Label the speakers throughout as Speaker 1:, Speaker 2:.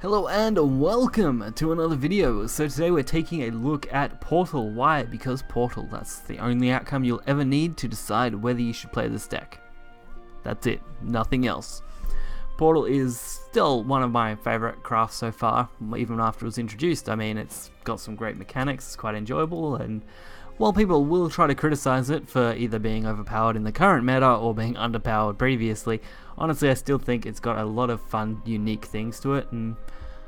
Speaker 1: Hello and welcome to another video. So today we're taking a look at Portal. Why? Because Portal, that's the only outcome you'll ever need to decide whether you should play this deck. That's it, nothing else. Portal is still one of my favourite crafts so far, even after it was introduced. I mean, it's got some great mechanics, it's quite enjoyable, and while people will try to criticize it for either being overpowered in the current meta or being underpowered previously, honestly I still think it's got a lot of fun, unique things to it, and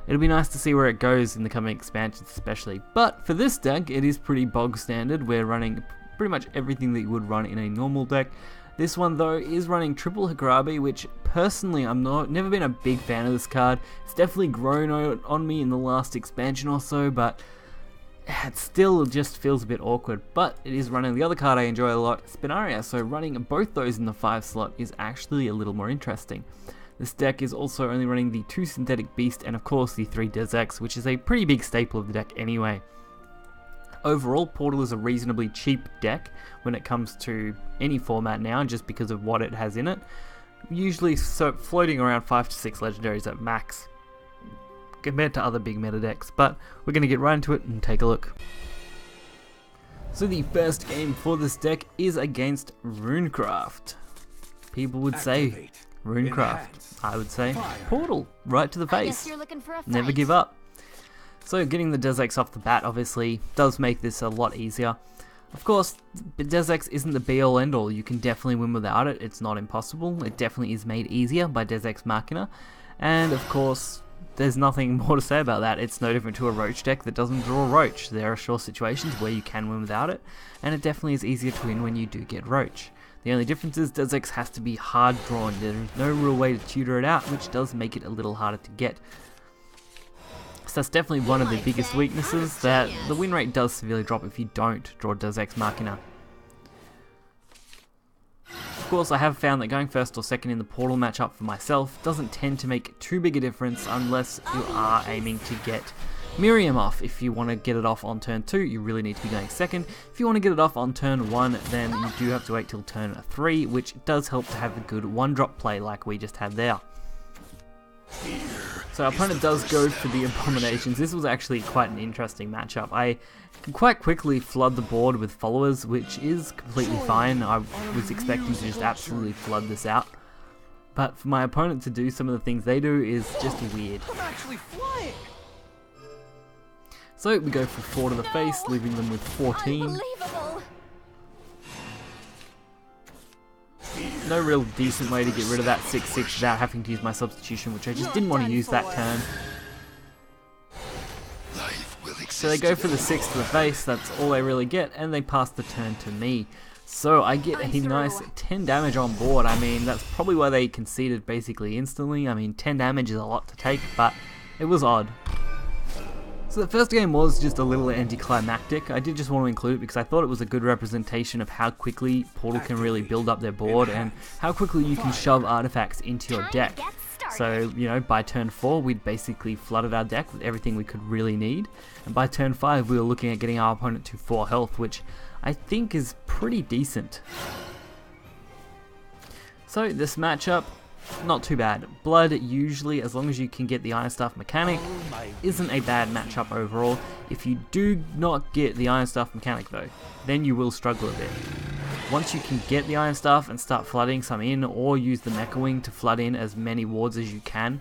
Speaker 1: it'll be nice to see where it goes in the coming expansions especially. But for this deck, it is pretty bog standard. We're running pretty much everything that you would run in a normal deck. This one though is running triple Hagarabi, which personally I'm never been a big fan of this card. It's definitely grown on me in the last expansion or so, but it still just feels a bit awkward. But it is running the other card I enjoy a lot, Spinaria, so running both those in the 5 slot is actually a little more interesting. This deck is also only running the 2 Synthetic Beast and of course the 3 Desex, which is a pretty big staple of the deck anyway. Overall, Portal is a reasonably cheap deck when it comes to any format now, just because of what it has in it. Usually floating around 5 to 6 legendaries at max compared to other big meta decks, but we're going to get right into it and take a look. So the first game for this deck is against Runecraft. People would say Runecraft. I would say Portal, right to the face. Never give up. So getting the Desex off the bat obviously does make this a lot easier. Of course, Desex isn't the be all end all. You can definitely win without it. It's not impossible. It definitely is made easier by Desex Machina. And of course, there's nothing more to say about that. It's no different to a Roach deck that doesn't draw Roach. There are sure situations where you can win without it, and it definitely is easier to win when you do get Roach. The only difference is Desex has to be hard drawn. There's no real way to tutor it out, which does make it a little harder to get. So that's definitely one of the biggest weaknesses, that the win rate does severely drop if you don't draw Desex Machina. Of course, I have found that going first or second in the Portal matchup for myself doesn't tend to make too big a difference unless you are aiming to get Miriam off. If you want to get it off on turn 2, you really need to be going second. If you want to get it off on turn 1, then you do have to wait till turn 3, which does help to have a good 1-drop play like we just had there. So our opponent does go for the Abominations. This was actually quite an interesting matchup. I can quite quickly flood the board with followers, which is completely fine. I was expecting to just absolutely flood this out. But for my opponent to do some of the things they do is just weird.
Speaker 2: I'm actually flying.
Speaker 1: So we go for 4 to the face, leaving them with 14. No real decent way to get rid of that 6/6 without having to use my substitution, which I just didn't want to use that turn. So they go for the 6 to the face, that's all they really get, and they pass the turn to me. So I get a nice 10 damage on board. I mean, that's probably why they conceded basically instantly. I mean, 10 damage is a lot to take, but it was odd. So the first game was just a little anticlimactic. I did just want to include it because I thought it was a good representation of how quickly Portal can really build up their board and how quickly you can shove artifacts into your deck. So, you know, by turn 4 we'd basically flooded our deck with everything we could really need, and by turn 5 we were looking at getting our opponent to 4 health, which I think is pretty decent. So this matchup, not too bad. Blood, usually, as long as you can get the Iron Staff mechanic, isn't a bad matchup overall. If you do not get the Iron Staff mechanic though, then you will struggle a bit. Once you can get the Iron Staff and start flooding some in, or use the Mecha Wing to flood in as many wards as you can,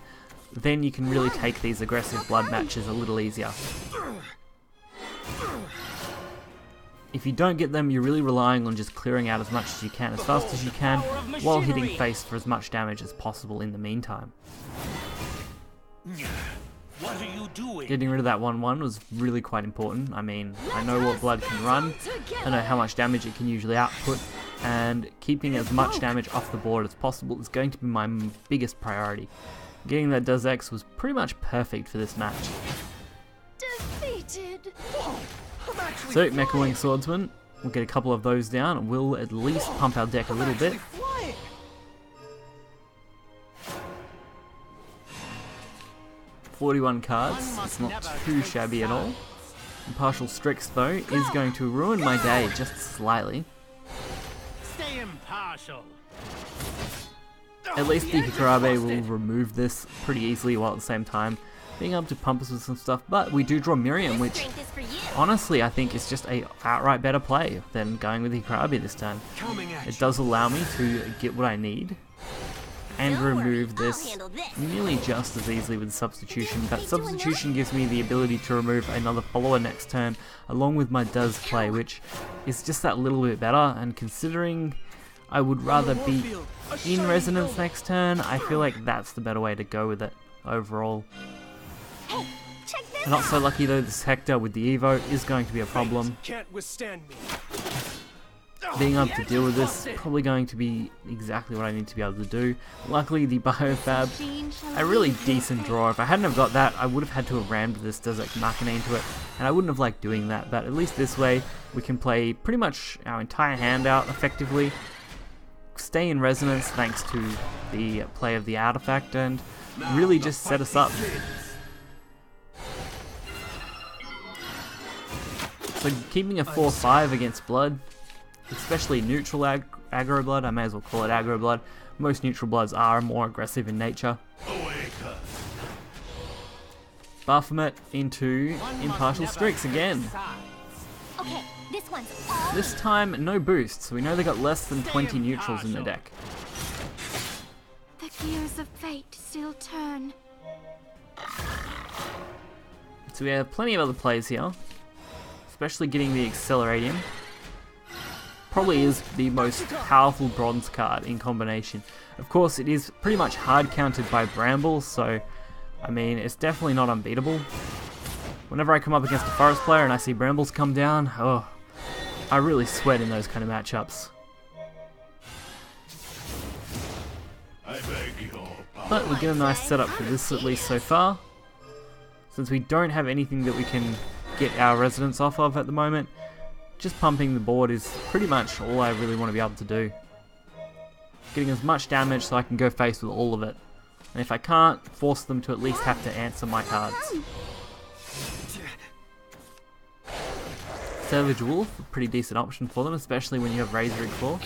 Speaker 1: then you can really take these aggressive blood matches a little easier. If you don't get them, you're really relying on just clearing out as much as you can, as fast as you can, while hitting face for as much damage as possible in the meantime.
Speaker 2: What are you doing?
Speaker 1: Getting rid of that 1/1 was really quite important. I mean, I know what blood can run, I know how much damage it can usually output, and keeping as much damage off the board as possible is going to be my biggest priority. Getting that Desex was pretty much perfect for this match.
Speaker 3: Defeated.
Speaker 1: So, Mecha Wing Swordsman, we'll get a couple of those down, and we'll at least pump our deck a little bit. 41 cards, it's not too shabby at all. Impartial Strix, though, is going to ruin my day just slightly.
Speaker 2: Stay impartial.
Speaker 1: At least the Hikarabe will remove this pretty easily while at the same time being able to pump us with some stuff. But we do draw Miriam, which honestly I think is just a outright better play than going with Hikarabe this turn. It does allow me to get what I need and remove this nearly just as easily with substitution. But substitution gives me the ability to remove another follower next turn along with my does play, which is just that little bit better. And considering I would rather be in resonance next turn, I feel like that's the better way to go with it overall. Not so lucky though, this Hector with the Evo is going to be a problem. Being able to deal with this is probably going to be exactly what I need to be able to do. Luckily the Biofab, a really decent draw. If I hadn't have got that, I would have had to have rammed this Desert Machina into it, and I wouldn't have liked doing that, but at least this way we can play pretty much our entire hand out effectively, stay in resonance thanks to the play of the artifact, and really just set us up. So keeping a 4-5 against Blood, especially neutral aggro Blood, I may as well call it aggro Blood. Most neutral Bloods are more aggressive in nature. Bahamut into Impartial Strix again.
Speaker 3: Okay,
Speaker 1: this time no boosts. We know they got less than 20 neutrals in the deck.
Speaker 3: The gears of fate still turn.
Speaker 1: So we have plenty of other plays here, especially getting the Acceleratium. Probably is the most powerful bronze card in combination. Of course, it is pretty much hard countered by Bramble, so I mean, it's definitely not unbeatable. Whenever I come up against a Forest player and I see Brambles come down, oh, I really sweat in those kind of matchups. But we get a nice setup for this at least so far. Since we don't have anything that we can get our residents off of at the moment, just pumping the board is pretty much all I really want to be able to do. Getting as much damage so I can go face with all of it. And if I can't, force them to at least have to answer my cards. Savage Wolf, a pretty decent option for them, especially when you have Razor Claw.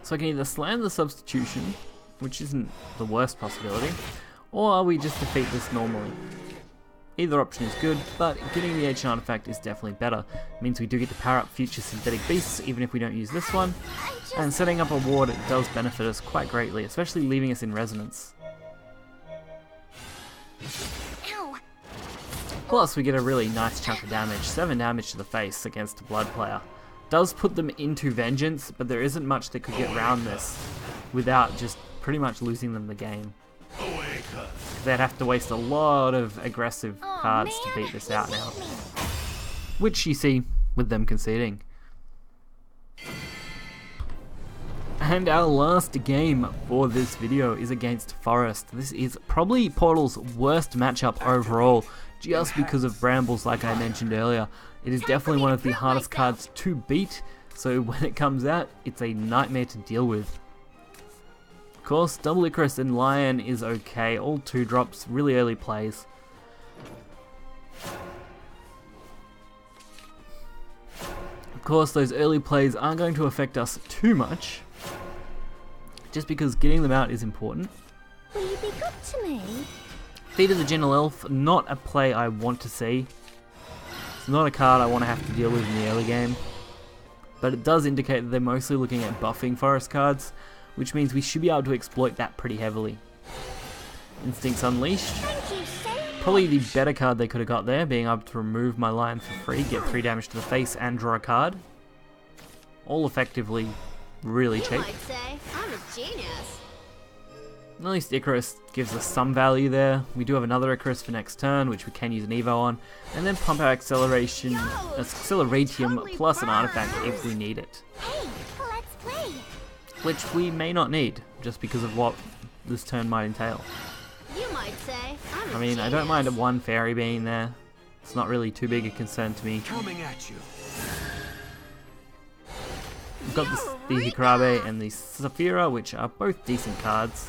Speaker 1: So I can either slam the substitution, which isn't the worst possibility, or we just defeat this normally. Either option is good, but getting the Ancient Artifact is definitely better. It means we do get to power up future synthetic beasts even if we don't use this one, and setting up a ward does benefit us quite greatly, especially leaving us in resonance. Plus we get a really nice chunk of damage, 7 damage to the face against a Blood player. Does put them into Vengeance, but there isn't much that could get around this without just pretty much losing them the game. They'd have to waste a lot of aggressive cards to beat this out now, which you see with them conceding. And our last game for this video is against Forest. This is probably Portal's worst matchup overall, just because of Brambles like I mentioned earlier. It is definitely one of the hardest cards to beat, so when it comes out, it's a nightmare to deal with. Of course, Double Icarus and Lion is okay, all 2 drops, really early plays. Of course, those early plays aren't going to affect us too much, just because getting them out is important.
Speaker 3: Will you be good to me?
Speaker 1: Feet of the Gentle Elf, not a play I want to see. It's not a card I want to have to deal with in the early game, but it does indicate that they're mostly looking at buffing Forest cards, which means we should be able to exploit that pretty heavily. Instincts Unleashed. Probably the better card they could have got there, being able to remove my Lion for free, get 3 damage to the face and draw a card. All effectively really cheap.
Speaker 3: You might say I'm a genius.
Speaker 1: At least Icarus gives us some value there. We do have another Icarus for next turn, which we can use an Evo on, and then pump our Acceleratium plus an artifact if we need it.
Speaker 3: Hey, let's play.
Speaker 1: Which we may not need, just because of what this turn might entail.
Speaker 3: You might say I'm a
Speaker 1: I mean,
Speaker 3: genius.
Speaker 1: I don't mind one fairy being there. It's not really too big a concern to me.
Speaker 2: Coming at you.
Speaker 1: We've got the Hikarabe and the Saphira, which are both decent cards.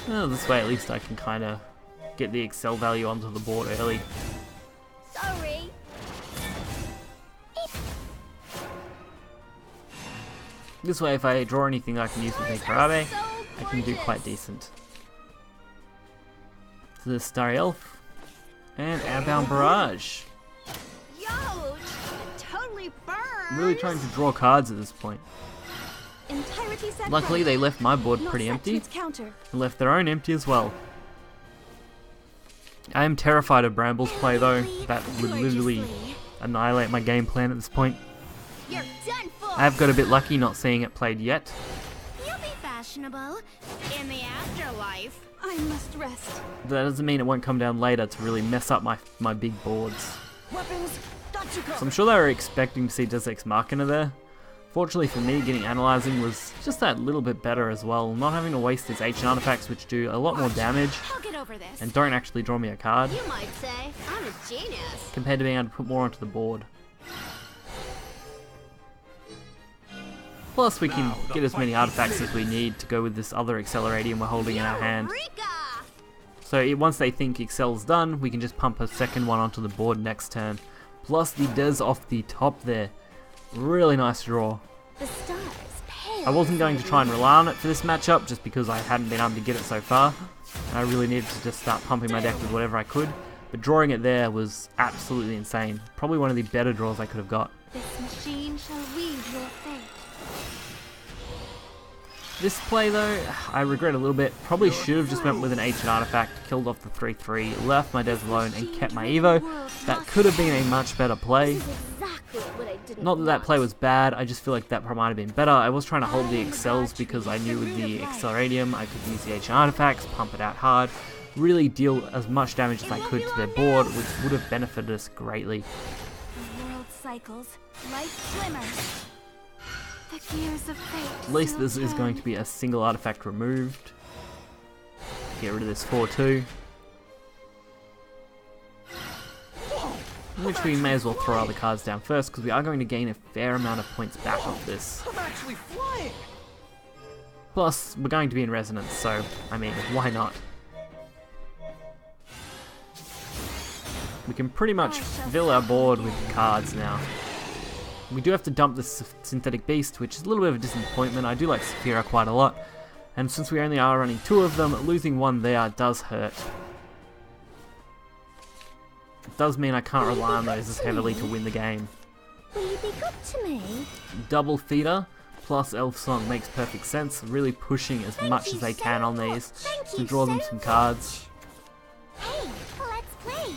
Speaker 1: Well, this way at least I can kind of get the Excel value onto the board early.
Speaker 3: Sorry.
Speaker 1: This way, if I draw anything I can use with Mikarabe, I can do quite decent. So the Starry Elf and Airbound Barrage.
Speaker 3: Yo, totally burned.
Speaker 1: I'm really trying to draw cards at this point. Luckily, they left my board pretty empty and left their own empty as well. I am terrified of Bramble's play though. That would literally annihilate my game plan at this point.
Speaker 3: You're done for.
Speaker 1: I have got a bit lucky not seeing it played yet.
Speaker 3: You'll be fashionable in the afterlife. I must rest.
Speaker 1: That doesn't mean it won't come down later to really mess up my big boards.
Speaker 2: Weapons, got you covered.
Speaker 1: So I'm sure they were expecting to see Deus Ex Machina there. Fortunately for me, getting Analyzing was just that little bit better as well. Not having to waste these ancient artifacts which do a lot more damage
Speaker 3: I'll get over this.
Speaker 1: and don't actually draw me a card,
Speaker 3: You might say I'm a genius.
Speaker 1: compared to being able to put more onto the board. Plus we can get as many artifacts as we need to go with this other Acceleradium we're holding in our hand.
Speaker 3: Eureka!
Speaker 1: So once they think Excel's done, we can just pump a second one onto the board next turn. Plus the Des off the top there. Really nice draw.
Speaker 3: The stars pale.
Speaker 1: I wasn't going to try and rely on it for this matchup just because I hadn't been able to get it so far. And I really needed to just start pumping my deck with whatever I could. But drawing it there was absolutely insane. Probably one of the better draws I could have got.
Speaker 3: This machine shall weave your fate.
Speaker 1: This play though, I regret a little bit. Probably should have just went with an ancient artifact, killed off the 3/3, left my Des alone and kept my Evo. That could have been a much better play.
Speaker 3: This is exactly what I didn't
Speaker 1: Not that that
Speaker 3: want.
Speaker 1: play was bad, I just feel like that might have been better. I was trying to hold the Excels because I knew with the Acceleradium I could use the ancient artifacts, pump it out hard, really deal as much damage as I could to their board, which would have benefited us greatly.
Speaker 3: The world cycles, life glimmers. The gears of fate.
Speaker 1: At least this is going to be a single artifact removed. Get rid of this 4/2. Which we may as well throw other cards down first because we are going to gain a fair amount of points back off this.
Speaker 2: I'm actually flying.
Speaker 1: Plus, we're going to be in Resonance, so, I mean, why not? We can pretty much fill our board with cards now. We do have to dump this Synthetic Beast, which is a little bit of a disappointment. I do like Saphira quite a lot. And since we only are running 2 of them, losing one there does hurt. It does mean I can't rely on those as heavily to win the game.
Speaker 3: Will you be good to me?
Speaker 1: Double Feeder plus Elf Song makes perfect sense. Really pushing as much as they can on these to draw them some cards.
Speaker 3: Hey, let's play.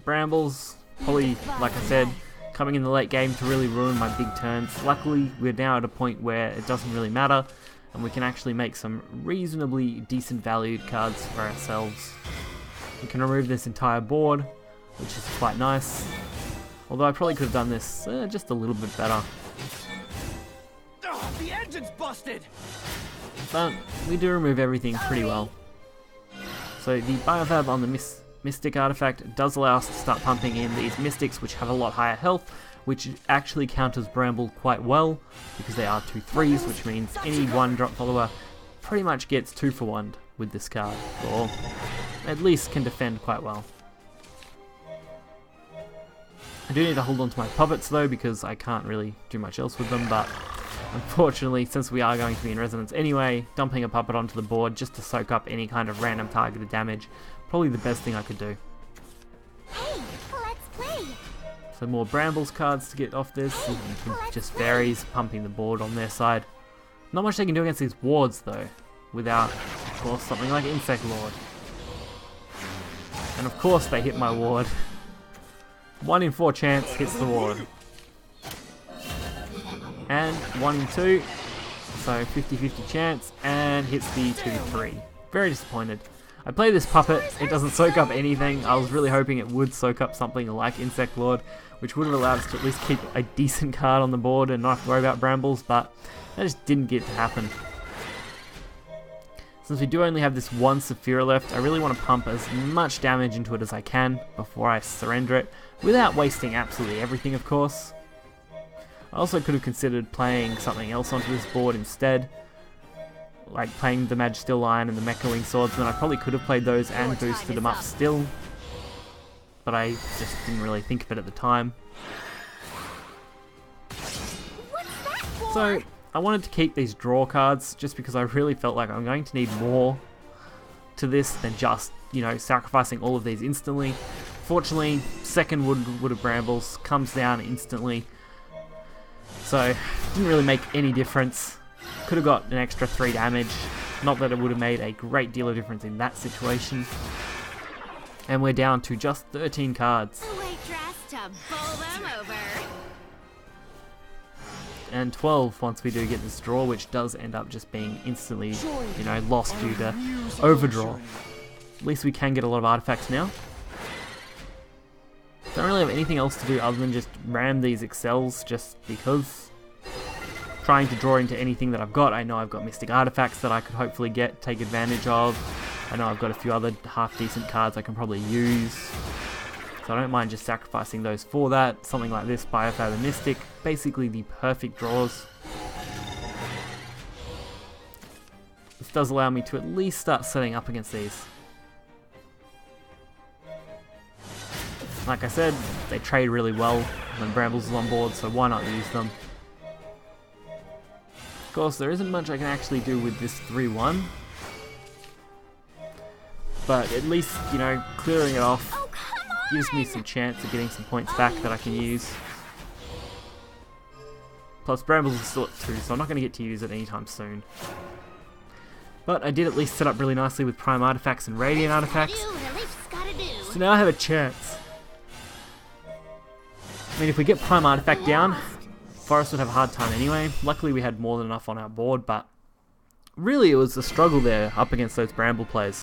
Speaker 1: Brambles, probably, like I said, coming in the late game to really ruin my big turns. Luckily, we're now at a point where it doesn't really matter, and we can actually make some reasonably decent valued cards for ourselves. We can remove this entire board, which is quite nice. Although I probably could have done this just a little bit better.
Speaker 2: Oh, the engine's busted.
Speaker 1: But we do remove everything pretty well. So the Biofab on the Mystic artifact does allow us to start pumping in these Mystics, which have a lot higher health, which actually counters Bramble quite well, because they are 2/3s, which means any 1-drop follower pretty much gets 2 for 1 with this card, or at least can defend quite well. I do need to hold on to my puppets though, because I can't really do much else with them, but unfortunately, since we are going to be in Resonance anyway, dumping a puppet onto the board just to soak up any kind of random targeted damage, probably the best thing I could do.
Speaker 3: Hey, let's play.
Speaker 1: So more Brambles cards to get off this, and just Fairies pumping the board on their side. Not much they can do against these wards though, without, of course, something like Insect Lord. And of course they hit my ward. 1 in 4 chance hits the ward. And 1 in 2, so 50-50 chance, and hits the 2/3. Very disappointed. I play this puppet, it doesn't soak up anything. I was really hoping it would soak up something like Insect Lord, which would have allowed us to at least keep a decent card on the board and not have to worry about Brambles, but that just didn't get to happen. Since we do only have this one Saphira left, I really want to pump as much damage into it as I can before I surrender it, without wasting absolutely everything, of course. I also could have considered playing something else onto this board instead, like playing the Magisteel Lion and the Mecha Wing Swordsman. I probably could have played those and boosted them up still. but I just didn't really think of it at the time.
Speaker 3: What's that for?
Speaker 1: So I wanted to keep these draw cards just because I really felt like I'm going to need more to this than just, you know, sacrificing all of these instantly. Fortunately, second Wood of Brambles comes down instantly, so didn't really make any difference. Could have got an extra 3 damage, not that it would have made a great deal of difference in that situation. And we're down to just 13 cards.
Speaker 3: The waitress to bowl them over.
Speaker 1: And 12 once we do get this draw, which does end up just being instantly, you know, lost due to overdraw. At least we can get a lot of artifacts now. Don't really have anything else to do other than just ram these excels just because. Trying to draw into anything that I've got. I know I've got mystic artifacts that I could hopefully take advantage of. I know I've got a few other half decent cards I can probably use. So I don't mind just sacrificing those for that. Something like this, Biofab and Mystic. Basically the perfect draws. This does allow me to at least start setting up against these. Like I said, they trade really well when Brambles is on board, so why not use them? Of course, there isn't much I can actually do with this 3-1. But at least, you know, clearing it off gives me some chance of getting some points back that I can use. Plus, Brambles is still at 2, so I'm not going to get to use it anytime soon. But I did at least set up really nicely with Prime Artifacts and Radiant Artifacts. So now I have a chance. I mean, if we get Prime Artifact down, Forest would have a hard time anyway. Luckily we had more than enough on our board, but really it was a struggle there up against those Bramble players.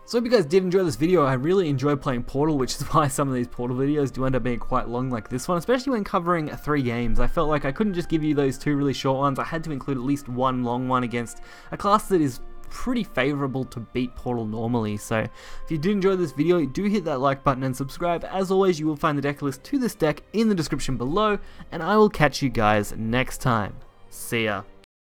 Speaker 1: So I hope you guys did enjoy this video. I really enjoyed playing Portal, which is why some of these Portal videos do end up being quite long like this one, especially when covering 3 games. I felt like I couldn't just give you those 2 really short ones. I had to include at least 1 long one against a class that is pretty favourable to beat Portal normally. So if you did enjoy this video, do hit that like button and subscribe. As always, you will find the deck list to this deck in the description below, and I will catch you guys next time. See ya.